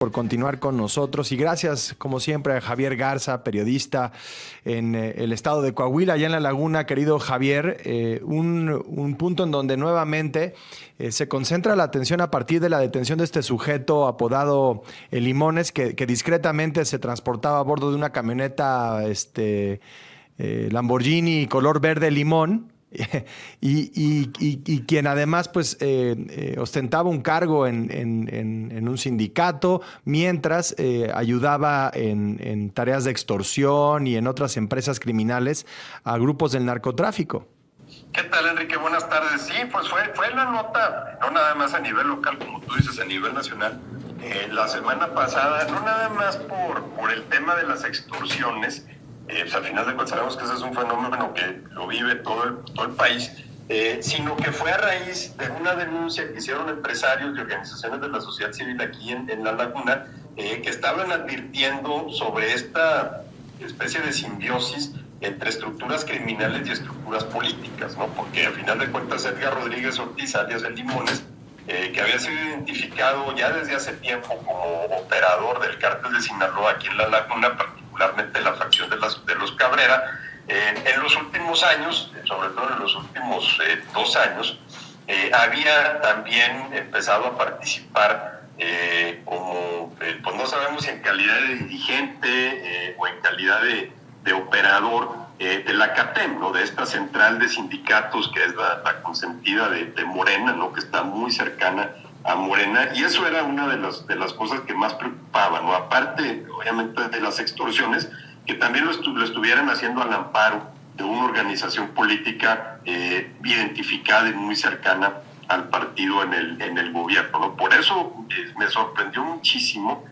por continuar con nosotros y gracias como siempre a Javier Garza, periodista en el estado de Coahuila, allá en La Laguna. Querido Javier, un punto en donde nuevamente se concentra la atención a partir de la detención de este sujeto apodado El Limones, que discretamente se transportaba a bordo de una camioneta Lamborghini color verde limón. Y quien además pues ostentaba un cargo en un sindicato mientras ayudaba en tareas de extorsión y en otras empresas criminales a grupos del narcotráfico. ¿Qué tal, Enrique? Buenas tardes. Sí, pues fue la nota, no nada más a nivel local, como tú dices, a nivel nacional. La semana pasada, no nada más por el tema de las extorsiones, pues al final de cuentas sabemos que ese es un fenómeno que lo vive todo el país, sino que fue a raíz de una denuncia que hicieron empresarios y organizaciones de la sociedad civil aquí en La Laguna, que estaban advirtiendo sobre esta especie de simbiosis entre estructuras criminales y estructuras políticas, ¿no? Porque al final de cuentas Edgar Rodríguez Ortiz, alias El Limones, que había sido identificado ya desde hace tiempo como operador del cártel de Sinaloa aquí en La Laguna, particularmente la facción de los Cabrera, en los últimos años, sobre todo en los últimos 2 años, había también empezado a participar como, pues no sabemos si en calidad de dirigente o en calidad de operador de la CATEM, ¿no? De esta central de sindicatos que es la consentida de Morena, ¿no? Que está muy cercana a Morena, y eso era una de las cosas que más preocupaban, ¿no? Aparte, obviamente, de las extorsiones, que también lo estuvieran haciendo al amparo de una organización política identificada y muy cercana al partido en el gobierno, ¿no? Por eso me sorprendió muchísimo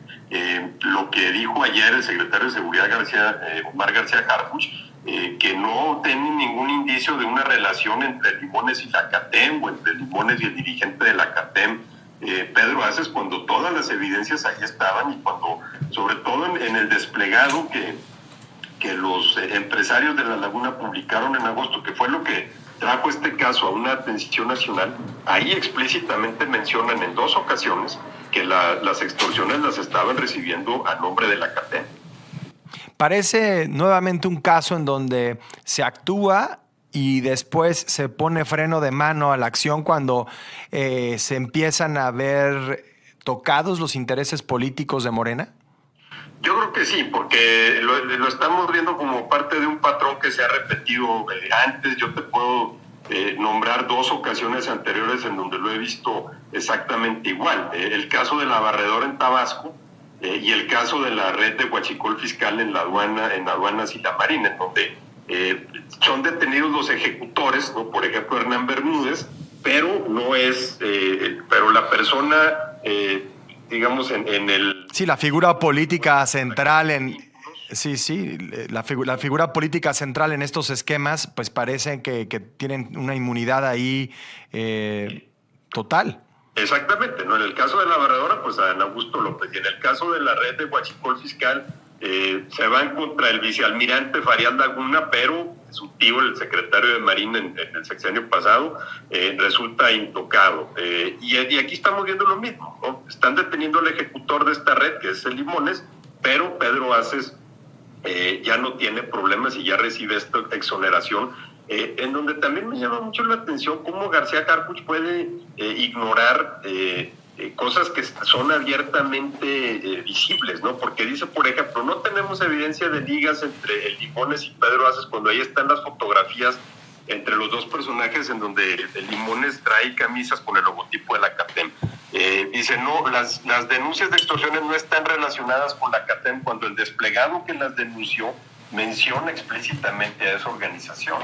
lo que dijo ayer el secretario de Seguridad Omar García Harfuch, que no tiene ningún indicio de una relación entre Limones y la CATEM o entre Limones y el dirigente de la CATEM, Pedro Aces, cuando todas las evidencias ahí estaban y cuando, sobre todo en el desplegado que los empresarios de La Laguna publicaron en agosto, que fue lo que trajo este caso a una atención nacional, ahí explícitamente mencionan en 2 ocasiones que las extorsiones las estaban recibiendo a nombre de la CATEM. Parece nuevamente un caso en donde se actúa y después se pone freno de mano a la acción cuando se empiezan a ver tocados los intereses políticos de Morena. Yo creo que sí, porque lo estamos viendo como parte de un patrón que se ha repetido antes. Yo te puedo nombrar 2 ocasiones anteriores en donde lo he visto exactamente igual. El caso de la barredora en Tabasco y el caso de la red de huachicol fiscal en aduanas y la Marina, en donde son detenidos los ejecutores, ¿no? Por ejemplo, Hernán Bermúdez, pero no es, pero la persona, digamos, en el... Sí, la figura política central la figura política central en estos esquemas, pues parece que tienen una inmunidad ahí total. Exactamente, ¿no? En el caso de la barredora, pues a Ana Augusto López, y en el caso de la red de huachicol fiscal, se van contra el vicealmirante Farias Laguna, pero su tío, el secretario de Marina en el sexenio pasado, resulta intocado. Y aquí estamos viendo lo mismo, ¿no? Están deteniendo al ejecutor de esta red, que es El Limones, pero Pedro Aces ya no tiene problemas y ya recibe esta exoneración, en donde también me llama mucho la atención cómo García Harfuch puede ignorar cosas que son abiertamente visibles, ¿no? Porque dice, por ejemplo, no tenemos evidencia de ligas entre El Limones y Pedro Aces, cuando ahí están las fotografías entre los 2 personajes en donde El Limones trae camisas con el logotipo de la CATEM. Dice, no, las denuncias de extorsiones no están relacionadas con la CATEM, cuando el desplegado que las denunció menciona explícitamente a esa organización.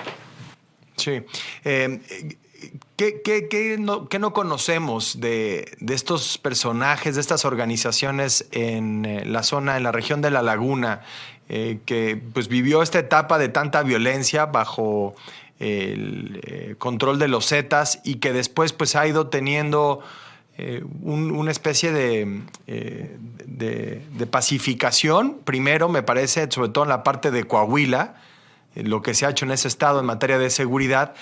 Sí. ¿Qué no conocemos de estos personajes, de estas organizaciones en la zona, en la región de La Laguna, que pues vivió esta etapa de tanta violencia bajo el control de los Zetas y que después pues ha ido teniendo una especie de pacificación? Primero, me parece, sobre todo en la parte de Coahuila, lo que se ha hecho en ese estado en materia de seguridad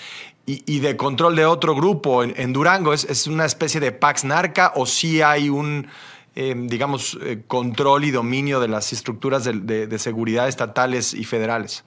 y de control de otro grupo en Durango. ¿Es una especie de Pax Narca o sí hay control y dominio de las estructuras de seguridad estatales y federales?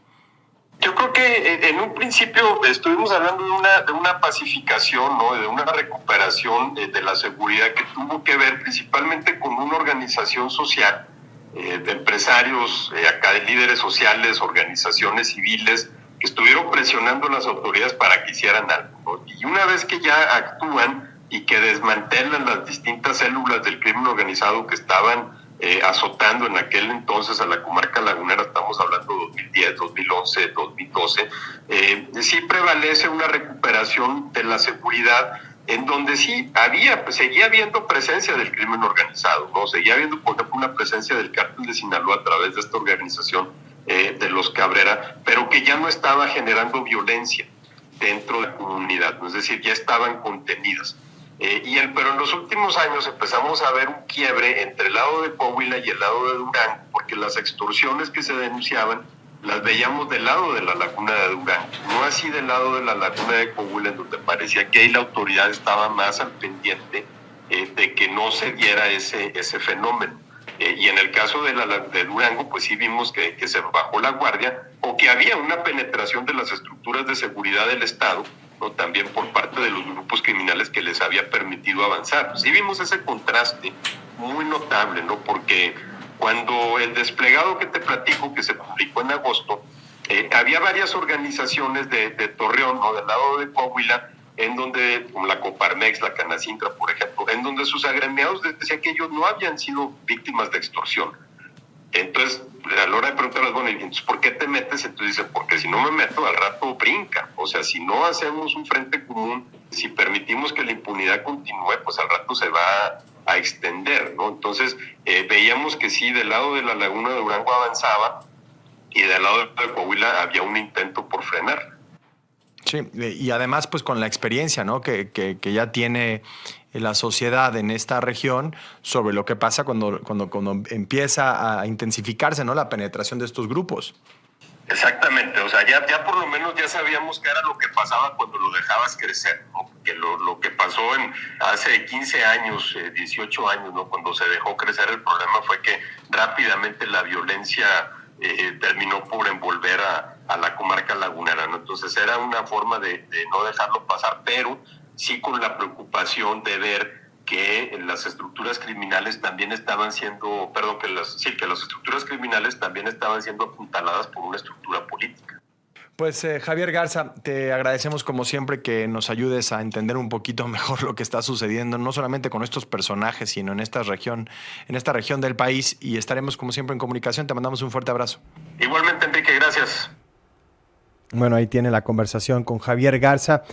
Yo creo que en un principio estuvimos hablando de una pacificación, ¿no? De una recuperación de la seguridad que tuvo que ver principalmente con una organización social, de empresarios, acá de líderes sociales, organizaciones civiles, que estuvieron presionando a las autoridades para que hicieran algo, ¿no? Y una vez que ya actúan y que desmantelan las distintas células del crimen organizado que estaban azotando en aquel entonces a la comarca lagunera, estamos hablando de 2010, 2011, 2012, sí prevalece una recuperación de la seguridad en donde sí seguía habiendo presencia del crimen organizado, ¿no? Seguía habiendo, por ejemplo, una presencia del cártel de Sinaloa a través de esta organización de los Cabrera, pero que ya no estaba generando violencia dentro de la comunidad, ¿no? Es decir, ya estaban contenidas. Pero en los últimos años empezamos a ver un quiebre entre el lado de Coahuila y el lado de Durango, porque las extorsiones que se denunciaban las veíamos del lado de la laguna de Durango, no así del lado de la laguna de Coahuila, en donde parecía que ahí la autoridad estaba más al pendiente de que no se diera ese fenómeno. Y en el caso de Durango, pues sí vimos que se bajó la guardia o que había una penetración de las estructuras de seguridad del Estado, ¿no? También por parte de los grupos criminales que les había permitido avanzar. Sí vimos ese contraste muy notable, ¿no? Porque cuando el desplegado que te platico, que se publicó en agosto, había varias organizaciones de Torreón, ¿no? Del lado de Coahuila, en donde, como la Coparmex, la Canacintra, por ejemplo, en donde sus agremiados decían que ellos no habían sido víctimas de extorsión. Entonces, a la hora de preguntarles, bueno, entonces, ¿por qué te metes? Entonces dicen, porque si no me meto, al rato brinca. O sea, si no hacemos un frente común, si permitimos que la impunidad continúe, pues al rato se va a extender, ¿no? Entonces, veíamos que sí, del lado de la laguna de Durango avanzaba y del lado de Coahuila había un intento por frenar. Sí, y además pues con la experiencia, ¿no? que ya tiene la sociedad en esta región sobre lo que pasa cuando empieza a intensificarse, ¿no? La penetración de estos grupos. Exactamente, o sea, ya por lo menos ya sabíamos qué era lo que pasaba cuando lo dejabas crecer, ¿no? Porque lo que pasó hace 15 años, 18 años, ¿no? Cuando se dejó crecer, el problema fue que rápidamente la violencia terminó por envolver a la comarca lagunera, ¿no? Entonces era una forma de no dejarlo pasar, pero sí con la preocupación de ver que las estructuras criminales también estaban siendo, que las estructuras criminales también estaban siendo apuntaladas por una estructura política. Pues Javier Garza, te agradecemos como siempre que nos ayudes a entender un poquito mejor lo que está sucediendo, no solamente con estos personajes, sino en esta región del país, y estaremos como siempre en comunicación. Te mandamos un fuerte abrazo. Igualmente, Enrique, gracias. Bueno, ahí tiene la conversación con Javier Garza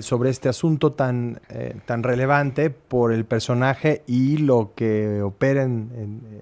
sobre este asunto tan relevante por el personaje y lo que opera en